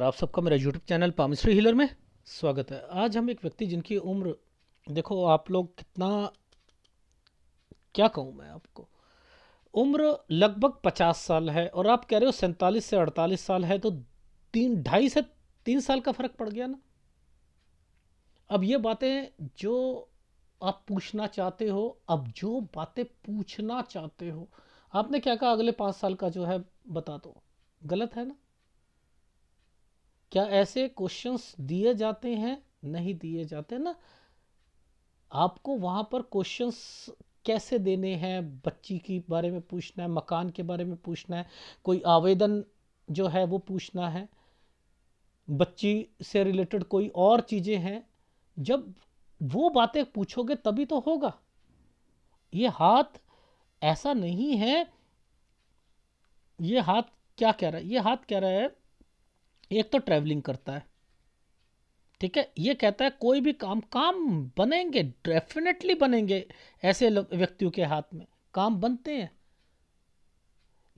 आप सबका मेरा यूट्यूब चैनल पामिस्ट्री हीलर में स्वागत है। आज हम एक व्यक्ति जिनकी उम्र, देखो आप लोग कितना, क्या कहूँ मैं आपको, उम्र लगभग 50 साल है और आप कह रहे हो 47 से 48 साल है, तो 3 ढाई से 3 साल का फर्क पड़ गया ना। अब ये बातें जो आप पूछना चाहते हो, अब जो बातें पूछना चाहते हो, आपने क्या कहा अगले 5 साल का जो है बता दो, गलत है ना। क्या ऐसे क्वेश्चंस दिए जाते हैं? नहीं दिए जाते ना। आपको वहाँ पर क्वेश्चंस कैसे देने हैं, बच्ची के बारे में पूछना है, मकान के बारे में पूछना है, कोई आवेदन जो है वो पूछना है, बच्ची से रिलेटेड कोई और चीज़ें हैं। जब वो बातें पूछोगे तभी तो होगा। ये हाथ ऐसा नहीं है, ये हाथ क्या कह रहा है, ये हाथ कह रहा है एक तो ट्रैवलिंग करता है, ठीक है, ये कहता है कोई भी काम काम बनेंगे, डेफिनेटली बनेंगे। ऐसे व्यक्तियों के हाथ में काम बनते हैं,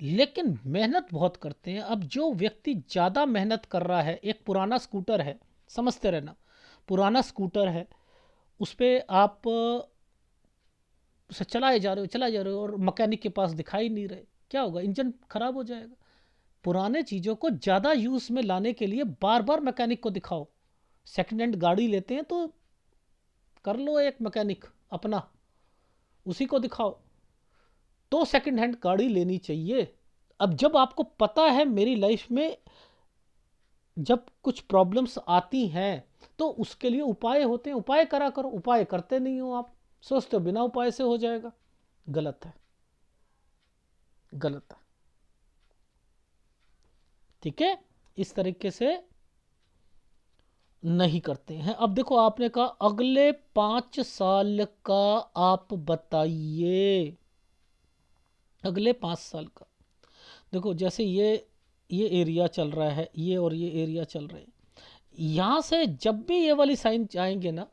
लेकिन मेहनत बहुत करते हैं। अब जो व्यक्ति ज़्यादा मेहनत कर रहा है, एक पुराना स्कूटर है, समझते रहना, पुराना स्कूटर है, उस पर आप उसे चलाए जा रहे हो और मैकेनिक के पास दिखाई नहीं रहे, क्या होगा? इंजन खराब हो जाएगा। पुराने चीज़ों को ज़्यादा यूज़ में लाने के लिए बार बार मैकेनिक को दिखाओ। सेकंड हैंड गाड़ी लेते हैं तो कर लो एक मैकेनिक अपना, उसी को दिखाओ, तो सेकंड हैंड गाड़ी लेनी चाहिए। अब जब आपको पता है मेरी लाइफ में जब कुछ प्रॉब्लम्स आती हैं तो उसके लिए उपाय होते हैं, उपाय करा करो। उपाय करते नहीं हो आप, सोचते हो बिना उपाय से हो जाएगा। गलत है, गलत है, ठीक है। इस तरीके से नहीं करते हैं। अब देखो, आपने कहा अगले 5 साल का आप बताइए, अगले 5 साल का। देखो जैसे ये एरिया चल रहा है, ये और ये एरिया चल रहे हैं, यहाँ से जब भी ये वाली साइन जाएंगे ना,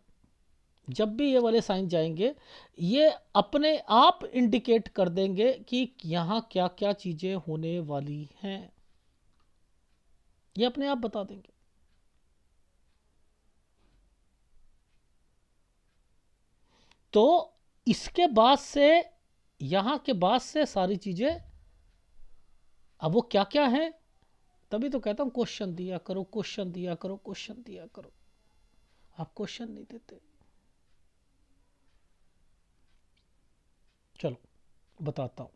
जब भी ये वाले साइन जाएंगे, ये अपने आप इंडिकेट कर देंगे कि यहाँ क्या क्या चीज़ें होने वाली हैं, ये अपने आप बता देंगे। तो इसके बाद से, यहाँ के बाद से सारी चीज़ें, अब वो क्या क्या है, तभी तो कहता हूँ क्वेश्चन दिया करो, क्वेश्चन दिया करो, क्वेश्चन दिया करो। आप क्वेश्चन नहीं देते। चलो बताता हूँ।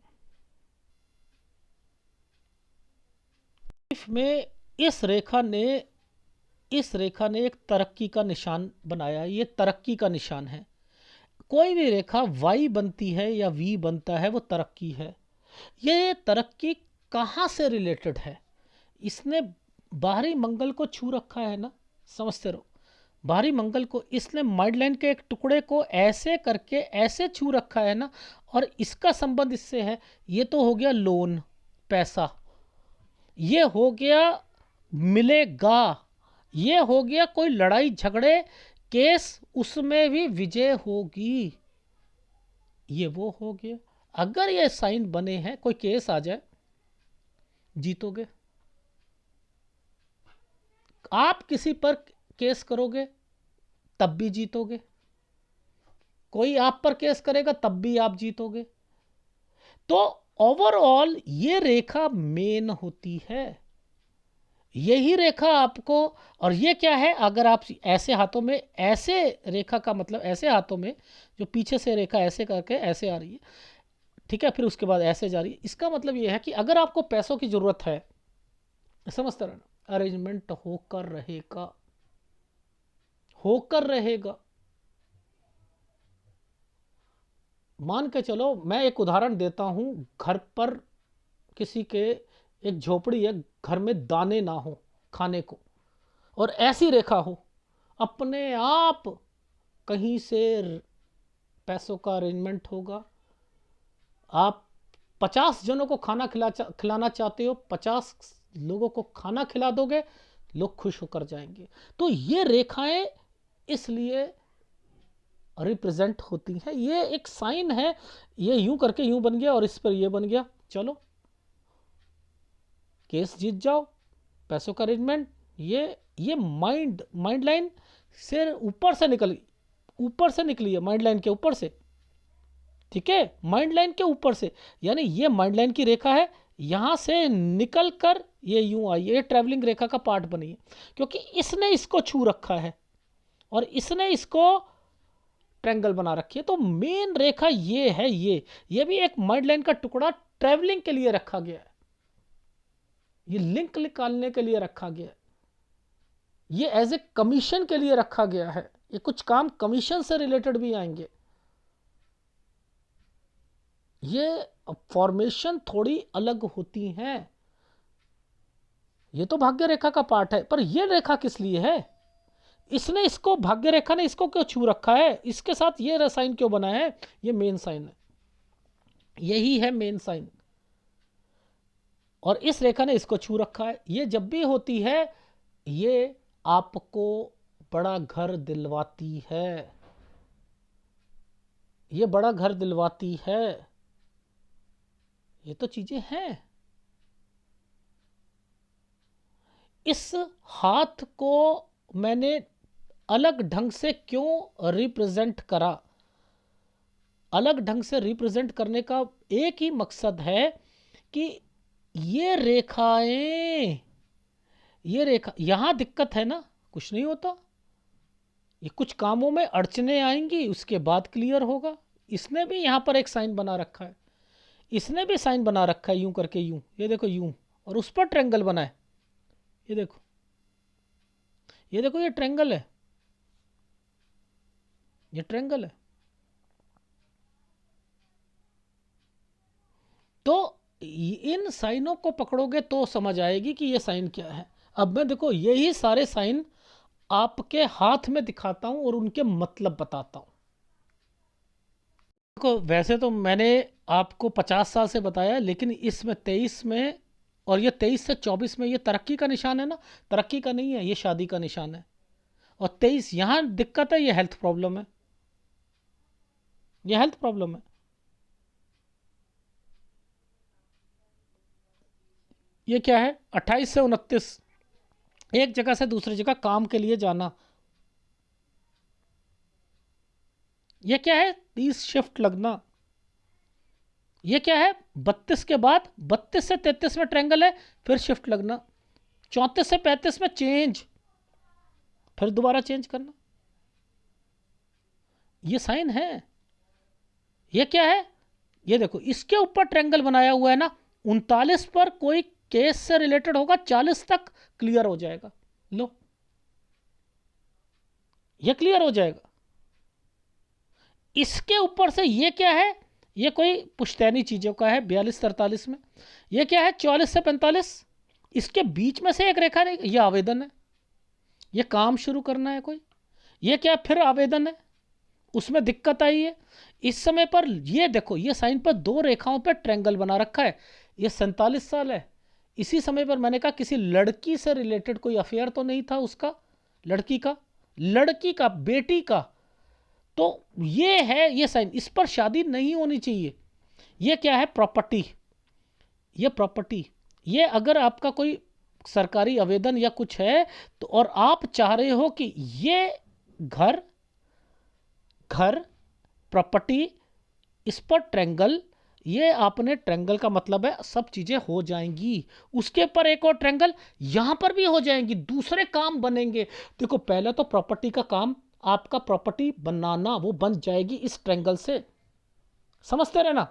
लाइफ में इस रेखा ने एक तरक्की का निशान बनाया, ये तरक्की का निशान है। कोई भी रेखा वाई बनती है या वी बनता है, वो तरक्की है। ये तरक्की कहाँ से रिलेटेड है? इसने बाहरी मंगल को छू रखा है ना, समझते रहो। बाहरी मंगल को इसने माइडलाइन के एक टुकड़े को ऐसे करके ऐसे छू रखा है ना, और इसका संबंध इससे है। ये तो हो गया लोन, पैसा, ये हो गया मिलेगा, ये हो गया कोई लड़ाई झगड़े केस, उसमें भी विजय होगी, ये वो हो गया। अगर ये साइन बने हैं, कोई केस आ जाए, जीतोगे। आप किसी पर केस करोगे तब भी जीतोगे, कोई आप पर केस करेगा तब भी आप जीतोगे। तो ओवरऑल ये रेखा मेन होती है, यही रेखा आपको। और ये क्या है, अगर आप ऐसे हाथों में, ऐसे रेखा का मतलब ऐसे हाथों में, जो पीछे से रेखा ऐसे करके ऐसे आ रही है, ठीक है, फिर उसके बाद ऐसे जा रही है, इसका मतलब ये है कि अगर आपको पैसों की ज़रूरत है, समझते रहना, अरेंजमेंट होकर रहेगा, होकर रहेगा। मान के चलो, मैं एक उदाहरण देता हूँ, घर पर किसी के एक झोपड़ी है, घर में दाने ना हो खाने को, और ऐसी रेखा हो, अपने आप कहीं से पैसों का अरेंजमेंट होगा। आप 50 जनों को खाना खिलाना चाहते हो, 50 लोगों को खाना खिला दोगे, लोग खुश होकर जाएंगे। तो ये रेखाएं इसलिए रिप्रेजेंट होती हैं, ये एक साइन है। ये यूं करके यूं बन गया और इस पर ये बन गया, चलो केस जीत जाओ, पैसों का अरेंजमेंट, ये माइंड लाइन से ऊपर से निकली है, माइंड लाइन के ऊपर से, ठीक है, माइंड लाइन के ऊपर से, यानी ये माइंड लाइन की रेखा है, यहां से निकल कर ये यूं आई, ये ट्रैवलिंग रेखा का पार्ट बनी है, क्योंकि इसने इसको छू रखा है और इसने इसको ट्रायंगल बना रखी है। तो मेन रेखा ये है, ये भी एक माइंड लाइन का टुकड़ा ट्रैवलिंग के लिए रखा गया है, ये लिंक निकालने के लिए रखा गया है, ये एज ए कमीशन के लिए रखा गया है, ये कुछ काम कमीशन से रिलेटेड भी आएंगे। ये फॉर्मेशन थोड़ी अलग होती हैं, ये तो भाग्य रेखा का पार्ट है, पर ये रेखा किस लिए है, इसने इसको, भाग्य रेखा ने इसको क्यों छू रखा है, इसके साथ ये साइन क्यों बना है, ये मेन साइन है, यही है मेन साइन, और इस रेखा ने इसको छू रखा है। ये जब भी होती है ये आपको बड़ा घर दिलवाती है, ये बड़ा घर दिलवाती है, ये तो चीजें हैं। इस हाथ को मैंने अलग ढंग से क्यों रिप्रेजेंट करा, अलग ढंग से रिप्रेजेंट करने का एक ही मकसद है कि ये रेखाएं, ये रेखा, यहां दिक्कत है ना, कुछ नहीं होता, ये कुछ कामों में अड़चने आएंगी, उसके बाद क्लियर होगा। इसने भी यहां पर एक साइन बना रखा है, इसने भी साइन बना रखा है यूं करके, यूं, ये देखो यूं, और उस पर ट्रायंगल बना है, ये देखो, ये देखो, ये ट्रायंगल है, ये ट्रायंगल है। तो इन साइनों को पकड़ोगे तो समझ आएगी कि ये साइन क्या है। अब मैं देखो यही सारे साइन आपके हाथ में दिखाता हूं और उनके मतलब बताता हूं। देखो वैसे तो मैंने आपको 50 साल से बताया, लेकिन इसमें 23 में, और ये 23 से 24 में, ये तरक्की का निशान है ना, तरक्की का नहीं है, ये शादी का निशान है। और 23 यहां दिक्कत है, ये हेल्थ प्रॉब्लम है, ये हेल्थ प्रॉब्लम है। ये क्या है, 28 से 29, एक जगह से दूसरी जगह काम के लिए जाना। ये क्या है, 30 शिफ्ट लगना। ये क्या है, 32 के बाद, 32 से 33 में ट्रायंगल है, फिर शिफ्ट लगना। 34 से 35 में चेंज, फिर दोबारा चेंज करना। ये साइन है। ये क्या है, ये देखो इसके ऊपर ट्रायंगल बनाया हुआ है ना, 39 पर कोई केस से रिलेटेड होगा, 40 तक क्लियर हो जाएगा। लो, ये क्लियर हो जाएगा। इसके ऊपर से ये क्या है, ये कोई पुश्तैनी चीजों का है, 42-43 में। ये क्या है, 44 से 45, इसके बीच में से एक रेखा, ये आवेदन है, ये काम शुरू करना है कोई। ये क्या, फिर आवेदन है, उसमें दिक्कत आई है। इस समय पर ये देखो, ये साइन पर दो रेखाओं पर ट्रायंगल बना रखा है, ये 47 साल है। इसी समय पर मैंने कहा किसी लड़की से रिलेटेड कोई अफेयर तो नहीं था उसका, लड़की का बेटी का, तो ये है ये साइन, इस पर शादी नहीं होनी चाहिए। ये क्या है, प्रॉपर्टी, ये प्रॉपर्टी, ये अगर आपका कोई सरकारी आवेदन या कुछ है तो, और आप चाह रहे हो कि ये घर प्रॉपर्टी, इस पर ट्रायंगल, ये आपने ट्रायंगल का मतलब है सब चीजें हो जाएंगी। उसके ऊपर एक और ट्रायंगल, यहां पर भी हो जाएंगी, दूसरे काम बनेंगे। देखो पहले तो प्रॉपर्टी का काम, आपका प्रॉपर्टी बनाना, वो बन जाएगी इस ट्रायंगल से, समझते रहना।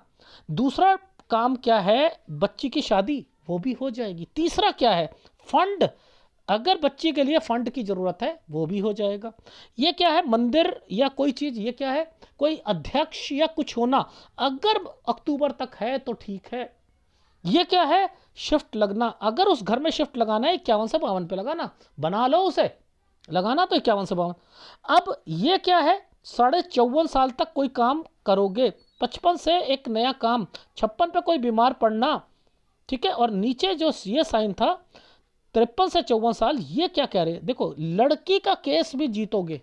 दूसरा काम क्या है, बच्ची की शादी, वो भी हो जाएगी। तीसरा क्या है, फंड, अगर बच्ची के लिए फंड की जरूरत है वो भी हो जाएगा। ये क्या है, मंदिर या कोई चीज, ये क्या है, कोई अध्यक्ष या कुछ होना, अगर अक्टूबर तक है तो ठीक है। ये क्या है, शिफ्ट लगना, अगर उस घर में शिफ्ट लगाना है 51 से 52 पे लगाना, बना लो उसे, लगाना तो 51 से 52। अब ये क्या है, 54.5 साल तक कोई काम करोगे, 55 से एक नया काम, 56 पे कोई बीमार पड़ना, ठीक है। और नीचे जो ये साइन था 53 से 54 साल, ये क्या कह रहे हैं, देखो लड़की का केस भी जीतोगे,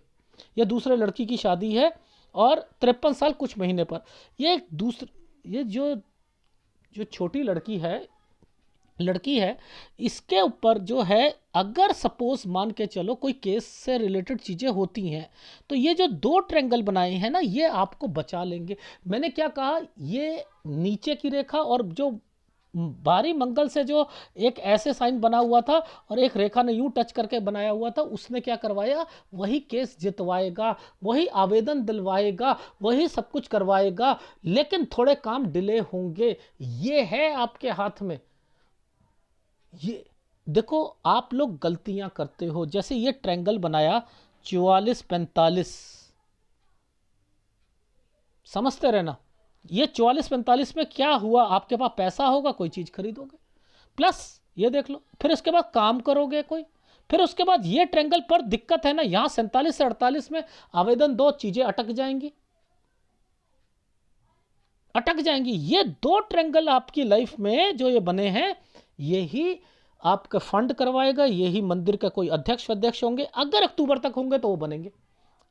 ये दूसरे लड़की की शादी है, और 53 साल कुछ महीने पर, ये दूसरे, ये जो छोटी लड़की है, लड़की है, इसके ऊपर जो है, अगर सपोज मान के चलो कोई केस से रिलेटेड चीज़ें होती हैं, तो ये जो दो ट्रेंगल बनाए हैं ना, ये आपको बचा लेंगे। मैंने क्या कहा, ये नीचे की रेखा और जो बारी मंगल से जो एक ऐसे साइन बना हुआ था और एक रेखा ने यूं टच करके बनाया हुआ था, उसने क्या करवाया, वही केस जितवाएगा, वही आवेदन दिलवाएगा, वही सब कुछ करवाएगा, लेकिन थोड़े काम डिले होंगे। ये है आपके हाथ में। ये देखो, आप लोग गलतियां करते हो। जैसे ये ट्रायंगल बनाया 44-45, समझते रहना। ये 44-45 में क्या हुआ, आपके पास पैसा होगा, कोई चीज़ खरीदोगे, प्लस ये देख लो, फिर उसके बाद काम करोगे कोई, फिर उसके बाद ये ट्रायंगल पर दिक्कत है ना, यहाँ 47 से 48 में आवेदन दो, चीज़ें अटक जाएंगी, अटक जाएंगी। ये दो ट्रायंगल आपकी लाइफ में जो ये बने हैं, यही आपका फंड करवाएगा, यही मंदिर का कोई अध्यक्ष होंगे, अगर अक्टूबर तक होंगे तो वो बनेंगे।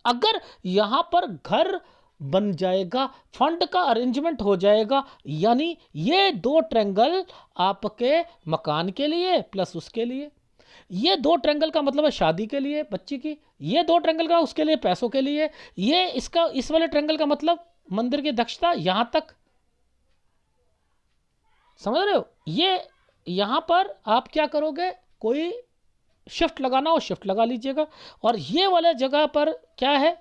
अगर यहाँ पर घर बन जाएगा, फंड का अरेंजमेंट हो जाएगा, यानी ये दो ट्रायंगल आपके मकान के लिए प्लस उसके लिए, ये दो ट्रायंगल का मतलब है शादी के लिए बच्ची की, ये दो ट्रायंगल का उसके लिए पैसों के लिए, ये इसका इस वाले ट्रायंगल का मतलब मंदिर की दक्षता, यहां तक समझ रहे हो। ये यहां पर आप क्या करोगे, कोई शिफ्ट लगाना हो शिफ्ट लगा लीजिएगा, और ये वाले जगह पर क्या है,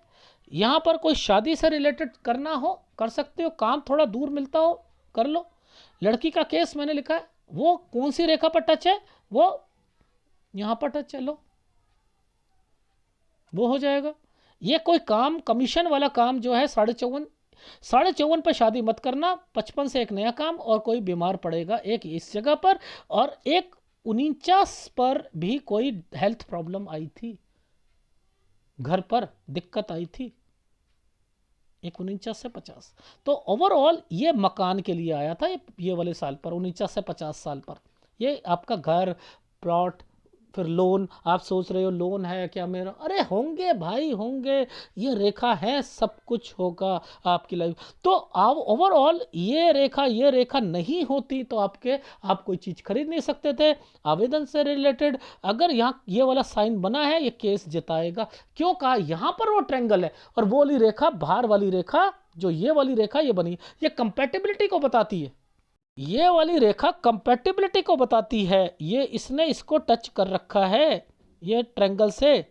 यहाँ पर कोई शादी से रिलेटेड करना हो कर सकते हो, काम थोड़ा दूर मिलता हो कर लो। लड़की का केस मैंने लिखा है, वो कौन सी रेखा पर टच है, वो यहाँ पर टच है, लो वो हो जाएगा। ये कोई काम कमीशन वाला काम जो है 54.5 पर शादी मत करना, 55 से एक नया काम, और कोई बीमार पड़ेगा एक इस जगह पर, और एक 49 पर भी कोई हेल्थ प्रॉब्लम आई थी, घर पर दिक्कत आई थी, एक 49 से 50। तो ओवरऑल ये मकान के लिए आया था, ये वाले साल पर 49 से 50 साल पर, ये आपका घर, प्लॉट, फिर लोन। आप सोच रहे हो लोन है क्या मेरा, अरे होंगे भाई होंगे, ये रेखा है, सब कुछ होगा आपकी लाइफ। तो आप ओवरऑल ये रेखा नहीं होती तो आप कोई चीज़ खरीद नहीं सकते थे। आवेदन से रिलेटेड अगर यहाँ ये वाला साइन बना है, ये केस जिताएगा। क्यों कहा, यहाँ पर वो ट्रायंगल है, और वो वाली रेखा, बाहर वाली रेखा, जो ये वाली रेखा ये बनी, ये कंपैटिबिलिटी को बताती है। ये वाली रेखा कंपैटिबिलिटी को बताती है। ये इसने इसको टच कर रखा है, ये ट्रायंगल से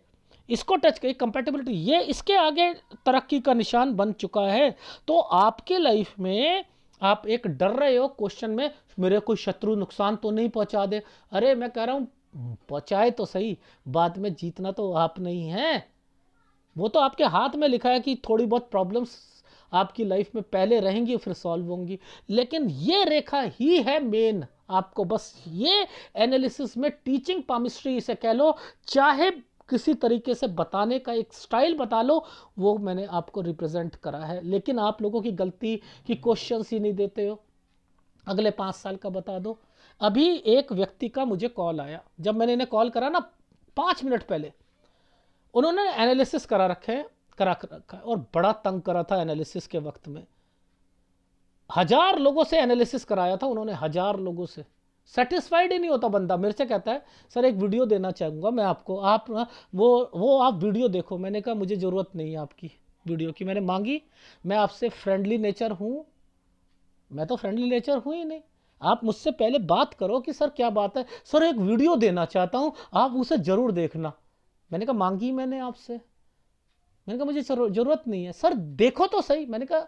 इसको टच कर, कंपैटिबिलिटी, ये इसके आगे तरक्की का निशान बन चुका है। तो आपके लाइफ में आप एक डर रहे हो क्वेश्चन में, मेरे कोई शत्रु नुकसान तो नहीं पहुंचा दे। अरे मैं कह रहा हूं, पहुंचाए तो सही, बाद में जीतना तो आप नहीं है। वो तो आपके हाथ में लिखा है कि थोड़ी बहुत प्रॉब्लम्स आपकी लाइफ में पहले रहेंगी फिर सॉल्व होंगी, लेकिन ये रेखा ही है मेन। आपको बस ये एनालिसिस में टीचिंग पामिस्ट्री इसे कह लो, चाहे किसी तरीके से बताने का एक स्टाइल बता लो, वो मैंने आपको रिप्रेजेंट करा है। लेकिन आप लोगों की गलती कि क्वेश्चंस ही नहीं देते हो, अगले 5 साल का बता दो। अभी एक व्यक्ति का मुझे कॉल आया, जब मैंने इन्हें कॉल करा ना 5 मिनट पहले, उन्होंने एनालिसिस करा रखा है, और बड़ा तंग करा था एनालिसिस के वक्त में। 1000 लोगों से एनालिसिस कराया था उन्होंने, 1000 लोगों से, सेटिस्फाइड ही नहीं होता बंदा। मेरे से कहता है सर एक वीडियो देना चाहूँगा मैं आपको, आप वो आप वीडियो देखो। मैंने कहा मुझे ज़रूरत नहीं है आपकी वीडियो की, मैंने मांगी, मैं आपसे फ्रेंडली नेचर हूँ, मैं तो फ्रेंडली नेचर हूँ ही नहीं। आप मुझसे पहले बात करो कि सर क्या बात है, सर एक वीडियो देना चाहता हूँ, आप उसे ज़रूर देखना। मैंने कहा मांगी मैंने आपसे, मैंने कहा मुझे ज़रूरत नहीं है, सर देखो तो सही। मैंने कहा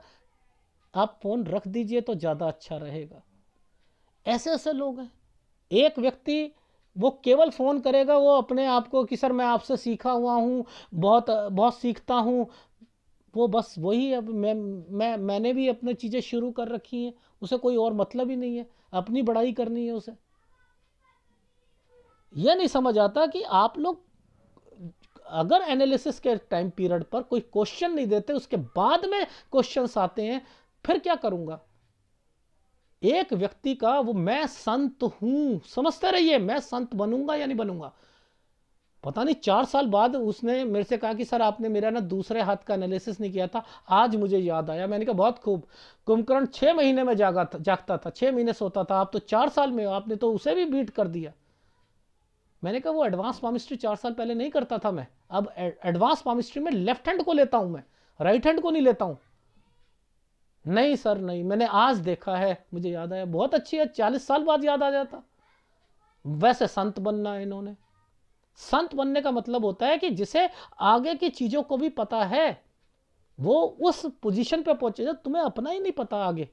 आप फ़ोन रख दीजिए तो ज़्यादा अच्छा रहेगा। ऐसे ऐसे लोग हैं। एक व्यक्ति वो केवल फ़ोन करेगा, वो अपने आप को कि सर मैं आपसे सीखा हुआ हूँ, बहुत बहुत सीखता हूँ, वो बस वही। अब मैंने भी अपनी चीज़ें शुरू कर रखी हैं, उसे कोई और मतलब ही नहीं है, अपनी बड़ाई करनी है उसे। यह नहीं समझ आता कि आप लोग अगर एनालिसिस के टाइम पीरियड पर कोई क्वेश्चन नहीं देते, उसके बाद में क्वेश्चंस आते हैं, फिर क्या करूंगा। एक व्यक्ति का वो मैं संत हूं, समझते रहिए, मैं संत बनूंगा या नहीं बनूंगा, पता नहीं 4 साल बाद उसने मेरे से कहा कि सर आपने मेरा ना दूसरे हाथ का एनालिसिस नहीं किया था, आज मुझे याद आया। मैंने कहा बहुत खूब। कुंभकर्ण 6 महीने में जागता था, 6 महीने सोता था, आप तो 4 साल में हो, आपने तो उसे भी बीट कर दिया। मैंने कहा वो एडवांस पामिस्ट्री 4 साल पहले नहीं करता था मैं, अब एडवांस पामिस्ट्री में लेफ्ट हैंड को लेता हूं मैं, राइट हैंड को नहीं लेता हूं। नहीं सर नहीं, मैंने आज देखा है, मुझे याद आया। बहुत अच्छी है, 40 साल बाद याद आ जाता। वैसे संत बनना है इन्होंने। संत बनने का मतलब होता है कि जिसे आगे की चीजों को भी पता है, वो उस पोजीशन पे पहुंचे जब तुम्हें अपना ही नहीं पता, आगे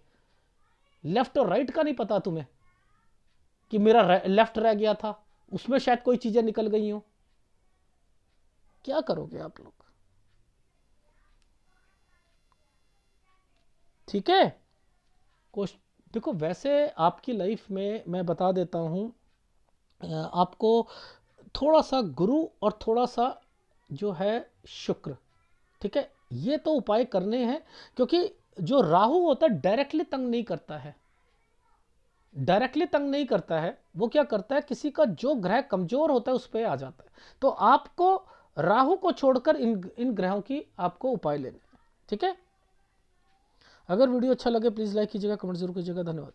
लेफ्ट और राइट का नहीं पता तुम्हें, कि मेरा लेफ्ट रह गया था, उसमें शायद कोई चीजें निकल गई हो। क्या करोगे आप लोग? ठीक है। कुछ देखो, वैसे आपकी लाइफ में मैं बता देता हूं, आपको थोड़ा सा गुरु और थोड़ा सा जो है शुक्र, ठीक है, ये तो उपाय करने हैं। क्योंकि जो राहु होता है डायरेक्टली तंग नहीं करता है, डायरेक्टली तंग नहीं करता है। वो क्या करता है, किसी का जो ग्रह कमजोर होता है उस पर आ जाता है। तो आपको राहु को छोड़कर इन ग्रहों की आपको उपाय लेने हैं। ठीक है। अगर वीडियो अच्छा लगे प्लीज़ लाइक कीजिएगा, कमेंट जरूर कीजिएगा। धन्यवाद।